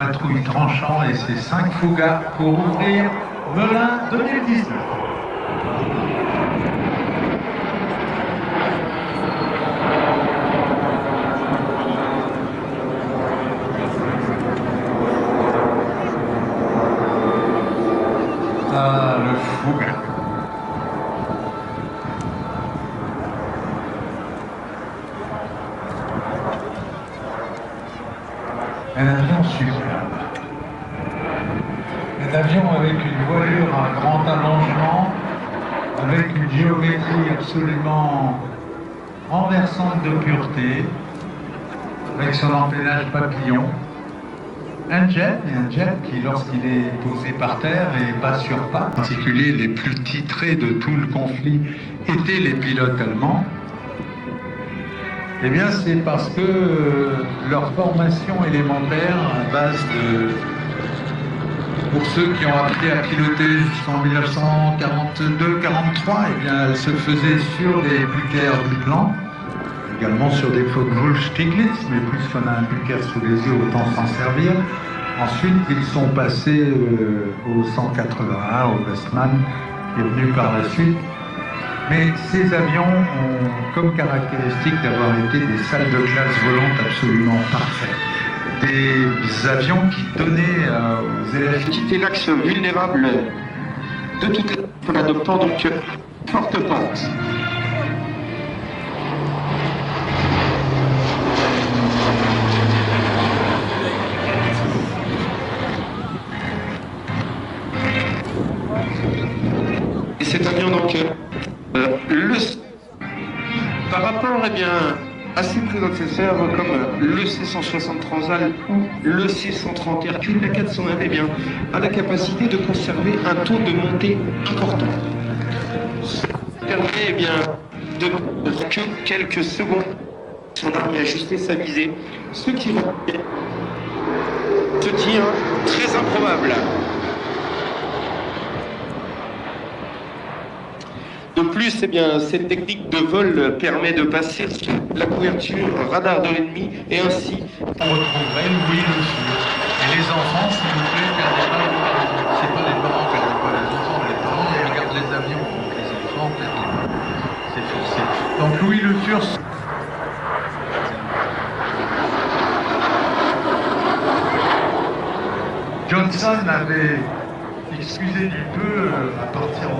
Patrouille tranchant et ses 5 Fougas pour ouvrir Melun 2019. Ah, le Fougas. Un avion superbe. Un avion avec une voilure à grand allongement, avec une géométrie absolument renversante de pureté, avec son empennage papillon. Un jet qui, lorsqu'il est posé par terre et pas sur pas, en particulier les plus titrés de tout le conflit étaient les pilotes allemands. Eh bien, c'est parce que leur formation élémentaire, à base de... Pour ceux qui ont appris à piloter jusqu'en 1942-43, eh bien, elle se faisait sur des Bucaer Biplan, également sur des Focke-Wulf-Stieglitz, mais puisqu'on a un Bucaer sous les yeux, autant s'en servir. Ensuite, ils sont passés au 181, au Westman, qui est venu par la suite. Mais ces avions ont comme caractéristique d'avoir été des salles de classe volantes absolument parfaites. Des avions qui donnaient aux élèves... Quitter l'axe vulnérable de toute la... en adoptant donc forte pente. Et cet avion donc par rapport à ses prédécesseurs comme le C-160 Transal ou le C-130 Hercule, la 401 a la capacité de conserver un taux de montée important. Ça permet de que quelques secondes son arme et ajuster sa visée, ce qui rend ce tir très improbable. De plus, cette technique de vol permet de passer la couverture radar de l'ennemi et ainsi... On retrouverait Louis Le Fur. Et les enfants, s'il vous plaît, perdez pas vos parents. C'est pas les parents, perdez pas les enfants, mais les parents, ils regardent les avions. Donc les enfants, perdent les parents. C'est forcé. Donc Louis Le Fur... Johnson avait excusé du peu à partir de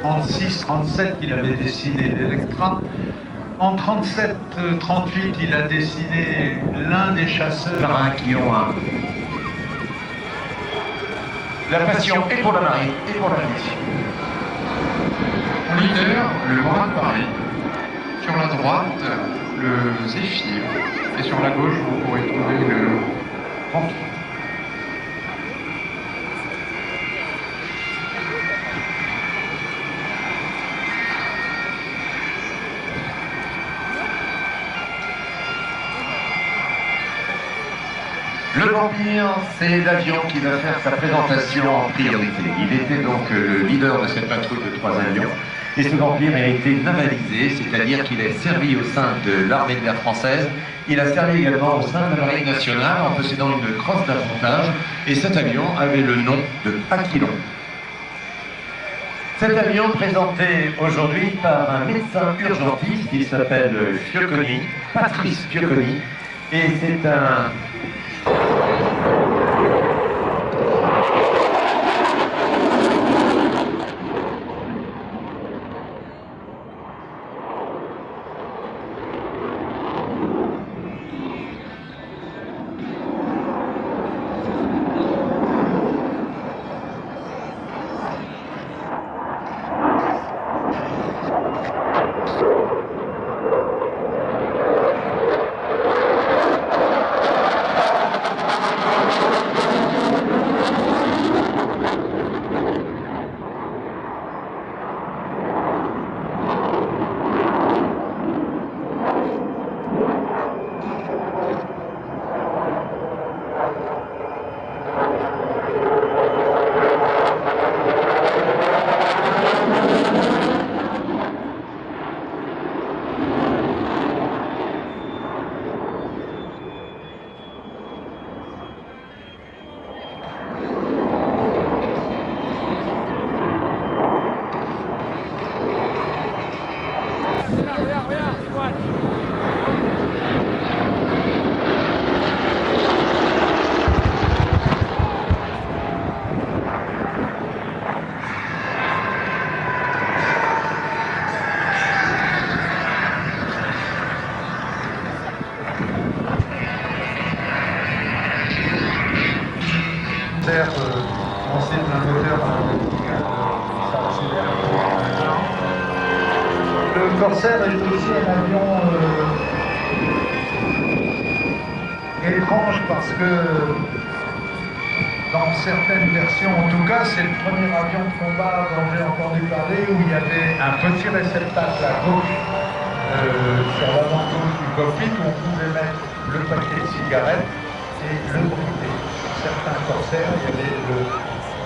1936-37 qu'il avait dessiné l'Electra. En 37-38, il a dessiné l'un des chasseurs qui ont la passion et pour la marine et pour la mission. En leader, le Bras de Paris. Sur la droite, le Zéphyr. Et sur la gauche, vous pourrez trouver le Rampton. Le Vampire, c'est l'avion qui va faire sa présentation en priorité. Il était donc le leader de cette patrouille de 3 avions. Et ce Vampire a été navalisé, c'est-à-dire qu'il est servi au sein de l'armée de l'air française. Il a servi également au sein de la marine nationale en possédant une crosse d'appontage. Et cet avion avait le nom de Aquilon. Cet avion présenté aujourd'hui par un médecin urgentiste qui s'appelle Fiocconi, Patrice Fiocconi. Et c'est un... Corsair lancé d'un moteur Le Corsair est aussi un avion étrange parce que dans certaines versions, en tout cas, c'est le premier avion de combat dont j'ai entendu parler où il y avait un petit réceptacle à gauche sur l'avant-gauche du cockpit où on pouvait mettre le paquet de cigarettes et le briquet. Certains Corsair, il y avait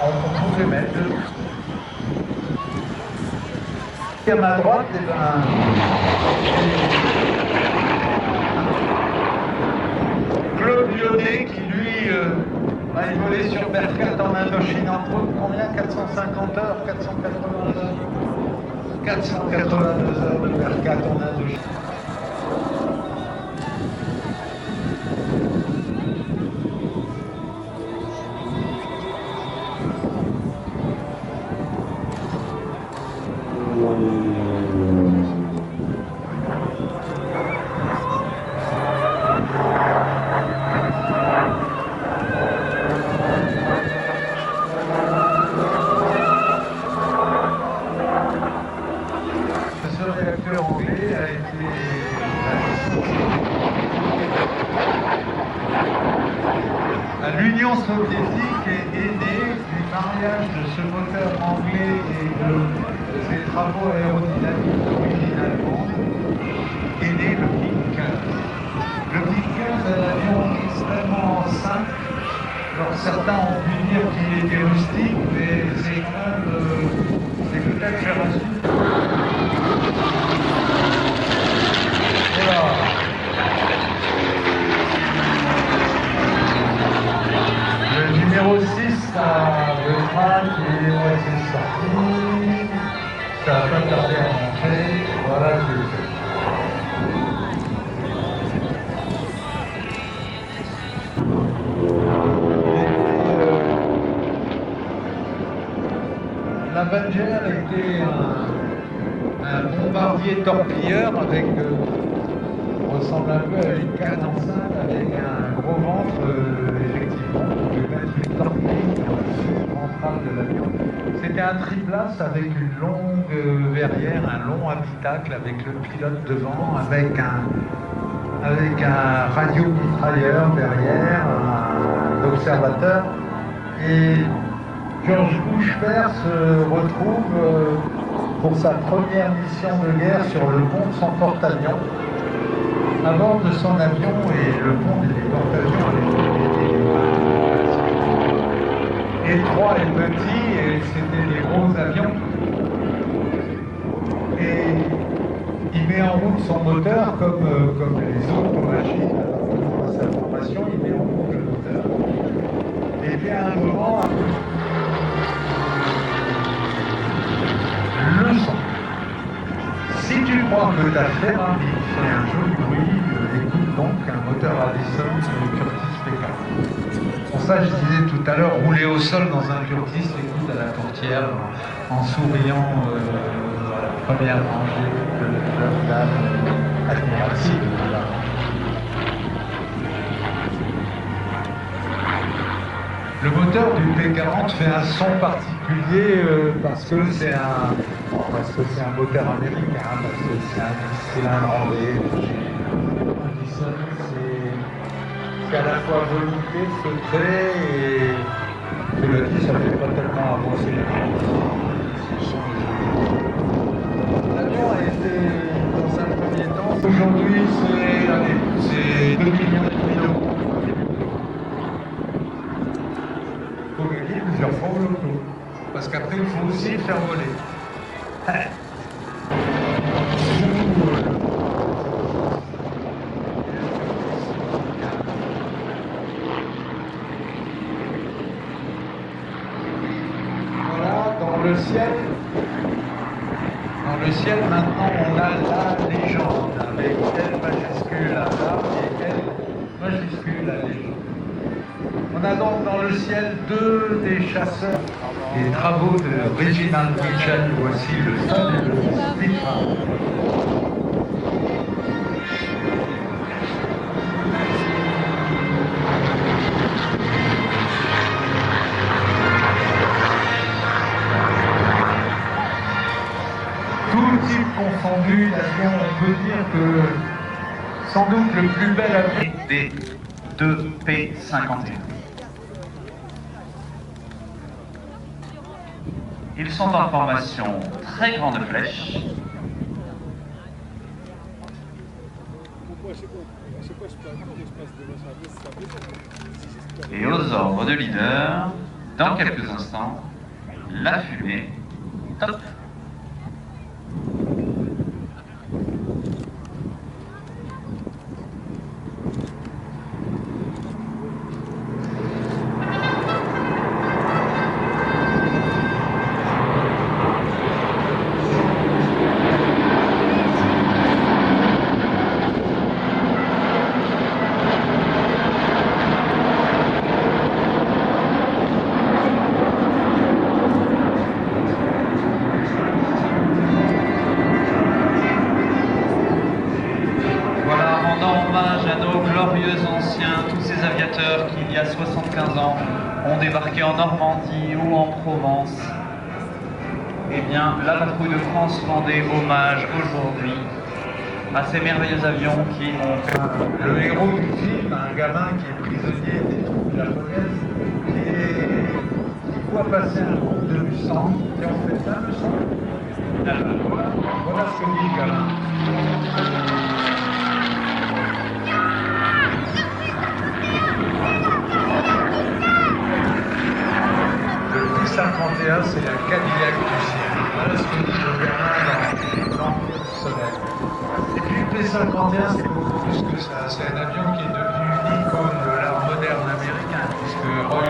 on pouvait mettre le... Et à ma droite, eh ben, Claude Lyonnais qui lui a évolué sur Berkat en Indochine entre autres, combien 450 heures, 480 heures 482 heures de Berkat en Indochine. Ce réacteur anglais a été à l'Union soviétique est né du mariage de ce moteur anglais et de ses travaux aérodynamiques d'origine allemande, est né le MiG-15. Le MiG-15 est un avion extrêmement simple. Alors certains ont pu dire qu'il était rustique, mais c'est quand même c'est peut-être faire un suite. Voilà. Le numéro 6 à Belgrade qui est sorti. Ça n'a pas tardé à montrer. Voilà, je l'ai fait. L'Avenger était un bombardier torpilleur avec ressemble un peu à une canne enceinte avec un gros ventre, effectivement, on pouvait mettre une torpille dans le ventrale de l'avion. C'était un triplace avec une longue verrière, un long habitacle avec le pilote devant, avec un radio-mitrailleur derrière, un observateur. Et George Bush père se retrouve pour sa première mission de guerre sur le pont de son porte-avions. À bord de son avion, et le pont des porte-avions était étroit et petit, et c'était des gros avions. Et il met en route son moteur comme les autres machines. Alors, dans sa formation, il met en route le moteur. Et puis à un moment, le son. Si tu crois que ta Ferrari fait un joli bruit, écoute donc un moteur Addison Curtiss P4. Pour ça, je disais tout à l'heure, rouler au sol dans un Curtiss, écoute à la portière en souriant à la première rangée de leur dame admirative. Le moteur du P40 fait un son particulier parce que c'est un moteur américain, parce que c'est un cylindre en V. C'est à la fois volupté, secret et je le dis, ça ne fait pas tellement avancer l'avion a été dans un premier temps. Aujourd'hui c'est 2,5 millions d'euros. Il faut gagner plusieurs fois au loto. Parce qu'après, il faut aussi le faire voler. Voilà, dans le ciel, maintenant, on a la légende, avec L majuscule à là et L majuscule à légende. On a donc dans le ciel deux des chasseurs. Les travaux de Reginald Mitchell, voici le fabuleux Spitfire. on peut dire que sans doute le plus bel avion des 2 P-51. Ils sont en formation très grande flèche. Et aux ordres de leader, dans quelques instants, la fumée, top. Tous ces aviateurs qui, il y a 75 ans, ont débarqué en Normandie ou en Provence. Eh bien, la patrouille de France rendait hommage aujourd'hui à ces merveilleux avions qui ont fait... Le héros du film, un gamin qui est prisonnier des troupes japonaises, qui voit passer un groupe de Mustangs, et on fait ça, Mustang. Voilà ce que dit le gamin. Le P-51, c'est la Cadillac du ciel. Voilà ce que dit le gamin dans l'Empire du Soleil. Et puis le P-51, c'est beaucoup plus que ça. C'est un avion qui est devenu